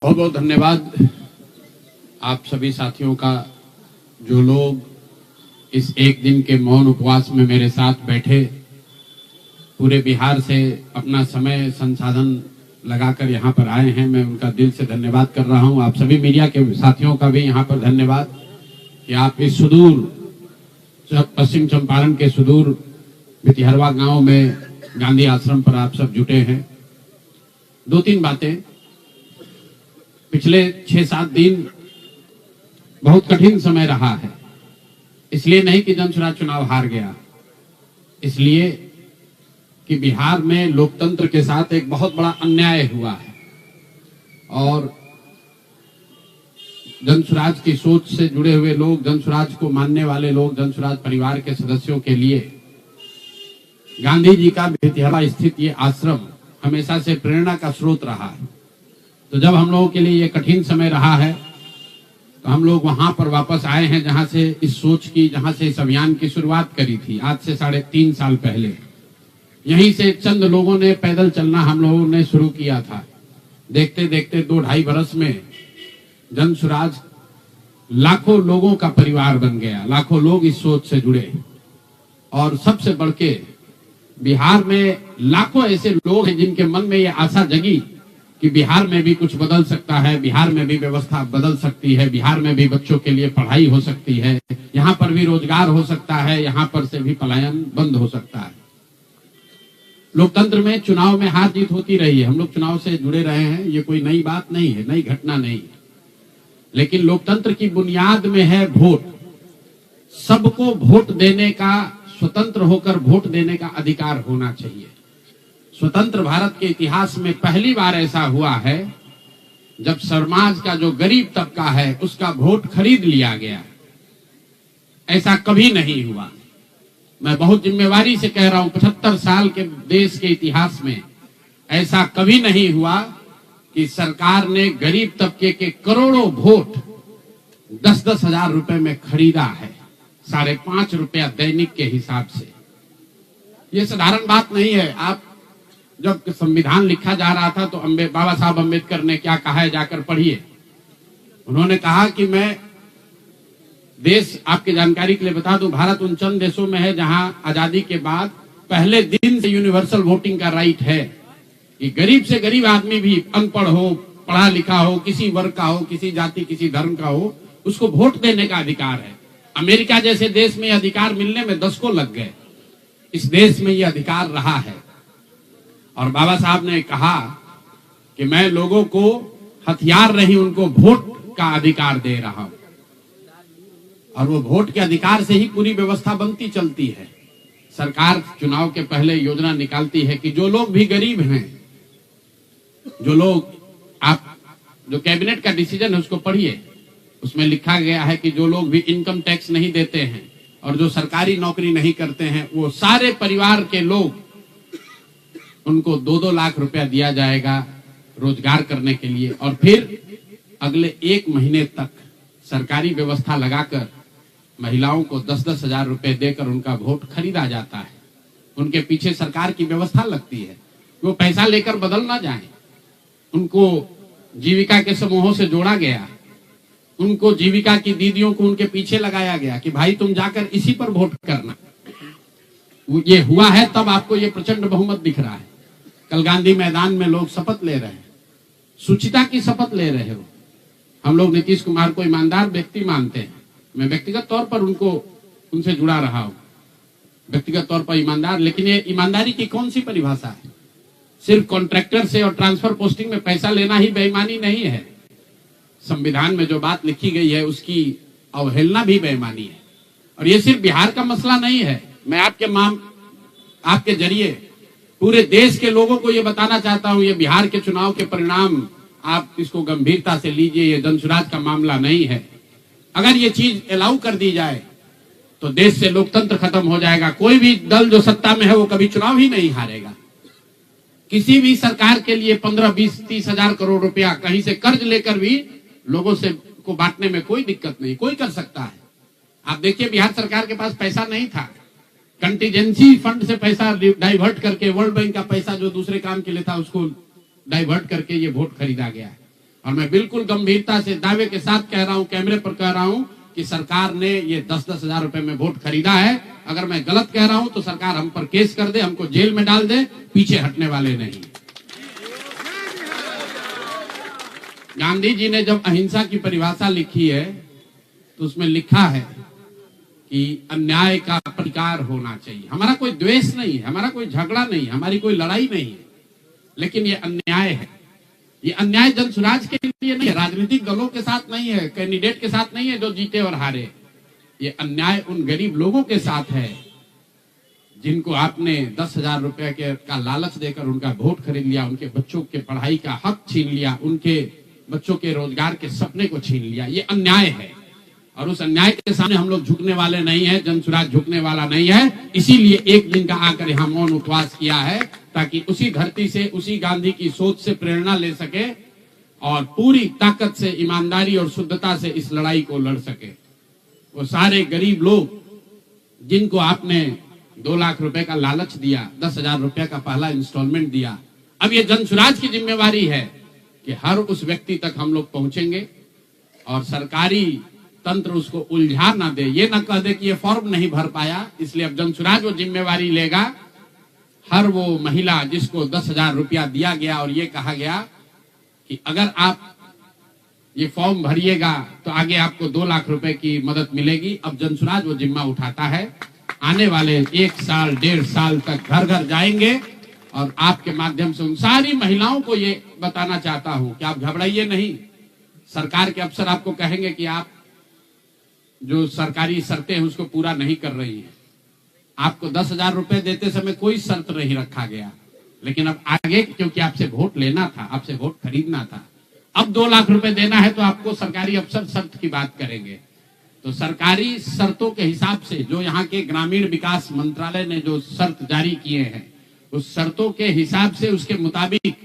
बहुत बहुत धन्यवाद आप सभी साथियों का, जो लोग इस एक दिन के मौन उपवास में मेरे साथ बैठे, पूरे बिहार से अपना समय संसाधन लगाकर यहाँ पर आए हैं। मैं उनका दिल से धन्यवाद कर रहा हूँ। आप सभी मीडिया के साथियों का भी यहाँ पर धन्यवाद कि आप इस सुदूर पश्चिम चंपारण के सुदूर भितिहरवा गांव में गांधी आश्रम पर आप सब जुटे हैं। दो तीन बातें। पिछले 6-7 दिन बहुत कठिन समय रहा है। इसलिए नहीं कि जनसुराज चुनाव हार गया, इसलिए कि बिहार में लोकतंत्र के साथ एक बहुत बड़ा अन्याय हुआ है और जनसुराज की सोच से जुड़े हुए लोग, जनसुराज को मानने वाले लोग, जनसुराज परिवार के सदस्यों के लिए गांधी जी का भितिहरवा स्थित ये आश्रम हमेशा से प्रेरणा का स्रोत रहा है। तो जब हम लोगों के लिए ये कठिन समय रहा है तो हम लोग वहां पर वापस आए हैं जहां से इस सोच की, जहां से इस अभियान की शुरुआत करी थी आज से 3.5 साल पहले। यहीं से चंद लोगों ने पैदल चलना हम लोगों ने शुरू किया था। देखते देखते 2-2.5 बरस में जनसुराज लाखों लोगों का परिवार बन गया। लाखों लोग इस सोच से जुड़े और सबसे बढ़ के बिहार में लाखों ऐसे लोग हैं जिनके मन में ये आशा जगी कि बिहार में भी कुछ बदल सकता है, बिहार में भी व्यवस्था बदल सकती है, बिहार में भी बच्चों के लिए पढ़ाई हो सकती है, यहाँ पर भी रोजगार हो सकता है, यहाँ पर से भी पलायन बंद हो सकता है। लोकतंत्र में चुनाव में हार जीत होती रही है। हम लोग चुनाव से जुड़े रहे हैं, ये कोई नई बात नहीं है, नई घटना नहीं है। लेकिन लोकतंत्र की बुनियाद में है वोट। सबको वोट देने का, स्वतंत्र होकर वोट देने का अधिकार होना चाहिए। स्वतंत्र भारत के इतिहास में पहली बार ऐसा हुआ है जब समाज का जो गरीब तबका है उसका वोट खरीद लिया गया। ऐसा कभी नहीं हुआ। मैं बहुत जिम्मेवारी से कह रहा हूं, 75 साल के देश के इतिहास में ऐसा कभी नहीं हुआ कि सरकार ने गरीब तबके के करोड़ों वोट 10-10 हजार रुपए में खरीदा है, 5.5 रुपया दैनिक के हिसाब से। ये साधारण बात नहीं है। आप जब संविधान लिखा जा रहा था तो बाबा साहब अम्बेडकर ने क्या कहा है, जाकर पढ़िए। उन्होंने कहा कि मैं देश, आपकी जानकारी के लिए बता दूं, भारत उन चंद देशों में है जहां आजादी के बाद पहले दिन से यूनिवर्सल वोटिंग का राइट है कि गरीब से गरीब आदमी भी, अनपढ़ हो, पढ़ा लिखा हो, किसी वर्ग का हो, किसी जाति, किसी धर्म का हो, उसको वोट देने का अधिकार है। अमेरिका जैसे देश में अधिकार मिलने में 10 को लग गए। इस देश में यह अधिकार रहा है और बाबा साहब ने कहा कि मैं लोगों को हथियार नहीं, उनको वोट का अधिकार दे रहा हूं और वो वोट के अधिकार से ही पूरी व्यवस्था बनती चलती है। सरकार चुनाव के पहले योजना निकालती है कि जो लोग भी गरीब हैं, जो लोग, आप जो कैबिनेट का डिसीजन है उसको पढ़िए, उसमें लिखा गया है कि जो लोग भी इनकम टैक्स नहीं देते हैं और जो सरकारी नौकरी नहीं करते हैं, वो सारे परिवार के लोग, उनको 2-2 लाख रुपया दिया जाएगा रोजगार करने के लिए। और फिर अगले 1 महीने तक सरकारी व्यवस्था लगाकर महिलाओं को 10-10 हजार रुपए देकर उनका वोट खरीदा जाता है। उनके पीछे सरकार की व्यवस्था लगती है, वो पैसा लेकर बदल ना जाए। उनको जीविका के समूहों से जोड़ा गया, उनको जीविका की दीदियों को उनके पीछे लगाया गया कि भाई तुम जाकर इसी पर वोट करना। ये हुआ है तब आपको ये प्रचंड बहुमत दिख रहा है। कल गांधी मैदान में लोग शपथ ले रहे हैं, शुचिता की शपथ ले रहे हो। हम लोग नीतीश कुमार को ईमानदार व्यक्ति मानते हैं। मैं व्यक्तिगत तौर पर उनसे जुड़ा रहा हूं, व्यक्तिगत तौर पर ईमानदार। लेकिन ये ईमानदारी की कौन सी परिभाषा है? सिर्फ कॉन्ट्रैक्टर से और ट्रांसफर पोस्टिंग में पैसा लेना ही बेईमानी नहीं है। संविधान में जो बात लिखी गई है उसकी अवहेलना भी बेईमानी है। और ये सिर्फ बिहार का मसला नहीं है। मैं आपके जरिए पूरे देश के लोगों को ये बताना चाहता हूं, ये बिहार के चुनाव के परिणाम, आप इसको गंभीरता से लीजिए। ये जनसुराज का मामला नहीं है। अगर ये चीज अलाउ कर दी जाए तो देश से लोकतंत्र खत्म हो जाएगा। कोई भी दल जो सत्ता में है वो कभी चुनाव ही नहीं हारेगा। किसी भी सरकार के लिए 15, 20, 30 हजार करोड़ रुपया कहीं से कर्ज लेकर भी लोगों से को बांटने में कोई दिक्कत नहीं, कोई कर सकता है। आप देखिए बिहार सरकार के पास पैसा नहीं था, कंटीजेंसी फंड से पैसा डाइवर्ट करके, वर्ल्ड बैंक का पैसा जो दूसरे काम के लिए था उसको डाइवर्ट करके ये वोट खरीदा गया है। और मैं बिल्कुल गंभीरता से दावे के साथ कह रहा हूं, कैमरे पर कह रहा हूं कि सरकार ने ये 10-10 हजार रुपए में वोट खरीदा है। अगर मैं गलत कह रहा हूं तो सरकार हम पर केस कर दे, हमको जेल में डाल दे, पीछे हटने वाले नहीं। गांधी जी ने जब अहिंसा की परिभाषा लिखी है तो उसमें लिखा है कि अन्याय का प्रतिकार होना चाहिए। हमारा कोई द्वेष नहीं है, हमारा कोई झगड़ा नहीं है, हमारी कोई लड़ाई नहीं है, लेकिन ये अन्याय है। ये अन्याय जनसुराज के लिए नहीं है, राजनीतिक दलों के साथ नहीं है, कैंडिडेट के साथ नहीं है जो जीते और हारे। ये अन्याय उन गरीब लोगों के साथ है जिनको आपने 10,000 रुपए का लालच देकर उनका वोट खरीद लिया, उनके बच्चों के पढ़ाई का हक छीन लिया, उनके बच्चों के रोजगार के सपने को छीन लिया। ये अन्याय है और उस अन्याय के सामने हम लोग झुकने वाले नहीं है, जनसुराज झुकने वाला नहीं है। इसीलिए एक दिन का आकर यहाँ मौन उपवास किया है ताकि उसी धरती से, उसी गांधी की सोच से प्रेरणा ले सके और पूरी ताकत से, ईमानदारी और शुद्धता से इस लड़ाई को लड़ सके। वो सारे गरीब लोग जिनको आपने 2 लाख रुपए का लालच दिया, 10,000 रुपए का पहला इंस्टॉलमेंट दिया, अब ये जनसुराज की जिम्मेवारी है कि हर उस व्यक्ति तक हम लोग पहुंचेंगे और सरकारी तंत्र उसको उलझा ना दे, ये ना कह दे कि ये फॉर्म नहीं भर पाया। इसलिए अब जनसुराज वो जिम्मेवारी लेगा। हर वो महिला जिसको 10,000 रुपया दिया गया और ये कहा गया कि अगर आप ये फॉर्म भरिएगा तो आगे आपको 2 लाख रुपए की मदद मिलेगी, अब जनसुराज वो जिम्मा उठाता है। आने वाले 1 साल 1.5 साल तक घर घर जाएंगे और आपके माध्यम से उन सारी महिलाओं को ये बताना चाहता हूं कि आप घबराइए नहीं। सरकार के अफसर आपको कहेंगे कि आप जो सरकारी शर्तें हैं उसको पूरा नहीं कर रही है। आपको 10,000 रुपए देते समय कोई शर्त नहीं रखा गया, लेकिन अब आगे क्योंकि आपसे वोट लेना था, आपसे वोट खरीदना था, अब 2 लाख रुपए देना है तो आपको सरकारी अफसर शर्त की बात करेंगे। तो सरकारी शर्तों के हिसाब से जो यहाँ के ग्रामीण विकास मंत्रालय ने जो शर्त जारी किए हैं, उस शर्तों के हिसाब से, उसके मुताबिक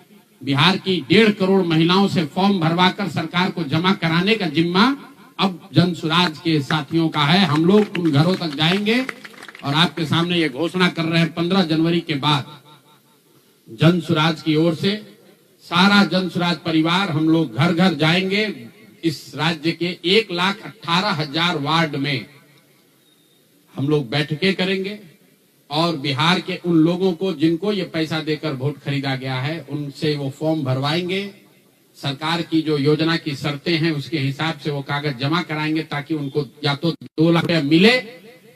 बिहार की 1.5 करोड़ महिलाओं से फॉर्म भरवाकर सरकार को जमा कराने का जिम्मा अब जनसुराज के साथियों का है। हम लोग उन घरों तक जाएंगे और आपके सामने ये घोषणा कर रहे हैं 15 जनवरी के बाद जनसुराज की ओर से सारा जनसुराज परिवार हम लोग घर घर जाएंगे। इस राज्य के 1,18,000 वार्ड में हम लोग बैठकें करेंगे और बिहार के उन लोगों को जिनको ये पैसा देकर वोट खरीदा गया है उनसे वो फॉर्म भरवाएंगे। सरकार की जो योजना की शर्तें हैं उसके हिसाब से वो कागज जमा कराएंगे ताकि उनको या तो 2 लाख रुपया मिले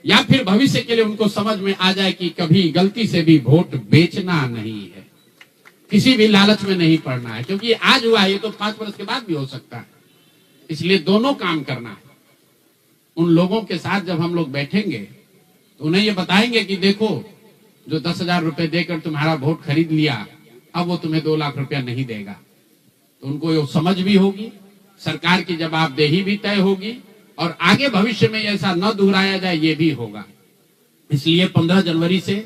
या फिर भविष्य के लिए उनको समझ में आ जाए कि कभी गलती से भी वोट बेचना नहीं है, किसी भी लालच में नहीं पड़ना है, क्योंकि आज हुआ है, ये तो 5 वर्ष के बाद भी हो सकता है। इसलिए दोनों काम करना है। उन लोगों के साथ जब हम लोग बैठेंगे तो उन्हें ये बताएंगे कि देखो जो 10,000 रुपए देकर तुम्हारा वोट खरीद लिया, अब वो तुम्हें 2 लाख रुपया नहीं देगा। तो उनको ये समझ भी होगी, सरकार की जवाबदेही भी तय होगी और आगे भविष्य में ऐसा न दोहराया जाए ये भी होगा। इसलिए 15 जनवरी से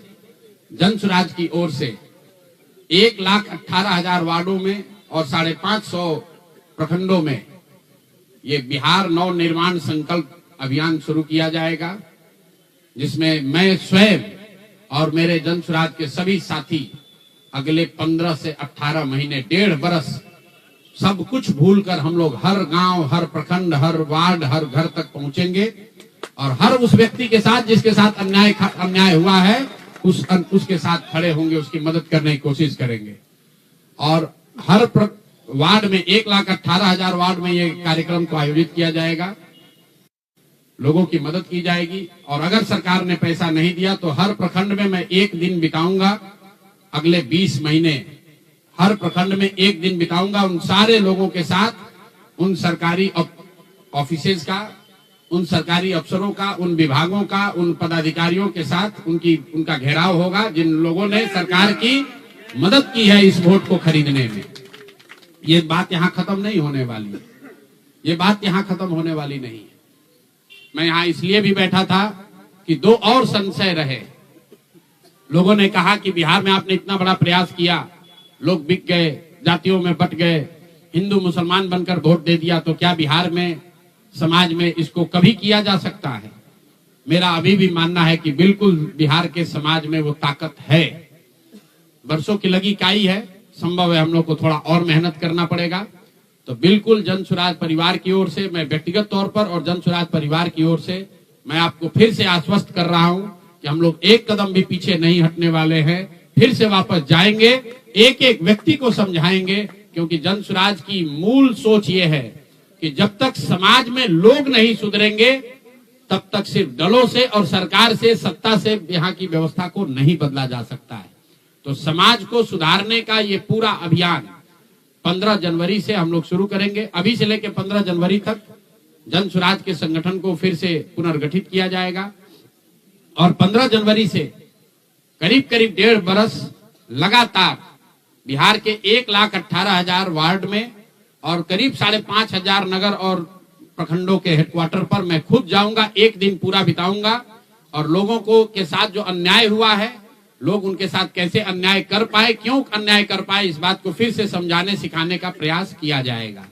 जनसुराज की ओर से 1,18,000 वार्डों में और 550 प्रखंडों में ये बिहार नव निर्माण संकल्प अभियान शुरू किया जाएगा, जिसमें मैं स्वयं और मेरे जनसुराज के सभी साथी अगले 15 से 18 महीने 1.5 बरस सब कुछ भूलकर हम लोग हर गांव, हर प्रखंड, हर वार्ड, हर घर तक पहुंचेंगे और हर उस व्यक्ति के साथ जिसके साथ अन्याय हुआ है उसके साथ खड़े होंगे, उसकी मदद करने की कोशिश करेंगे। और हर वार्ड में 1,18,000 वार्ड में ये कार्यक्रम को आयोजित किया जाएगा, लोगों की मदद की जाएगी। और अगर सरकार ने पैसा नहीं दिया तो हर प्रखंड में मैं 1 दिन बिताऊंगा, अगले 20 महीने हर प्रखंड में 1 दिन बिताऊंगा उन सारे लोगों के साथ, उन सरकारी ऑफिसेज का, उन सरकारी अफसरों का, उन विभागों का, उन पदाधिकारियों के साथ उनका घेराव होगा जिन लोगों ने सरकार की मदद की है इस वोट को खरीदने में। ये बात यहाँ खत्म नहीं होने वाली है, ये बात यहाँ खत्म होने वाली नहीं है। मैं यहाँ इसलिए भी बैठा था कि 2 और संशय रहे। लोगों ने कहा कि बिहार में आपने इतना बड़ा प्रयास किया, लोग बिक गए, जातियों में बट गए, हिंदू मुसलमान बनकर वोट दे दिया, तो क्या बिहार में समाज में इसको कभी किया जा सकता है? मेरा अभी भी मानना है कि बिल्कुल बिहार के समाज में वो ताकत है। वर्षों की लगी काई है, संभव है हम लोग को थोड़ा और मेहनत करना पड़ेगा, तो बिल्कुल जन सुराज परिवार की ओर से, मैं व्यक्तिगत तौर पर और जन सुराज परिवार की ओर से मैं आपको फिर से आश्वस्त कर रहा हूं कि हम लोग एक कदम भी पीछे नहीं हटने वाले हैं। फिर से वापस जाएंगे, एक एक व्यक्ति को समझाएंगे, क्योंकि जन सुराज की मूल सोच ये है कि जब तक समाज में लोग नहीं सुधरेंगे तब तक सिर्फ दलों से और सरकार से, सत्ता से यहाँ की व्यवस्था को नहीं बदला जा सकता है। तो समाज को सुधारने का ये पूरा अभियान 15 जनवरी से हम लोग शुरू करेंगे। अभी से लेकर 15 जनवरी तक जन सुराज के संगठन को फिर से पुनर्गठित किया जाएगा और 15 जनवरी से करीब करीब 1.5 बरस लगातार बिहार के 1,18,000 वार्ड में और करीब 5,500 नगर और प्रखंडों के हेडक्वार्टर पर मैं खुद जाऊंगा, एक दिन पूरा बिताऊंगा और लोगों को के साथ जो अन्याय हुआ है, लोग उनके साथ कैसे अन्याय कर पाए, क्यों अन्याय कर पाए, इस बात को फिर से समझाने सिखाने का प्रयास किया जाएगा।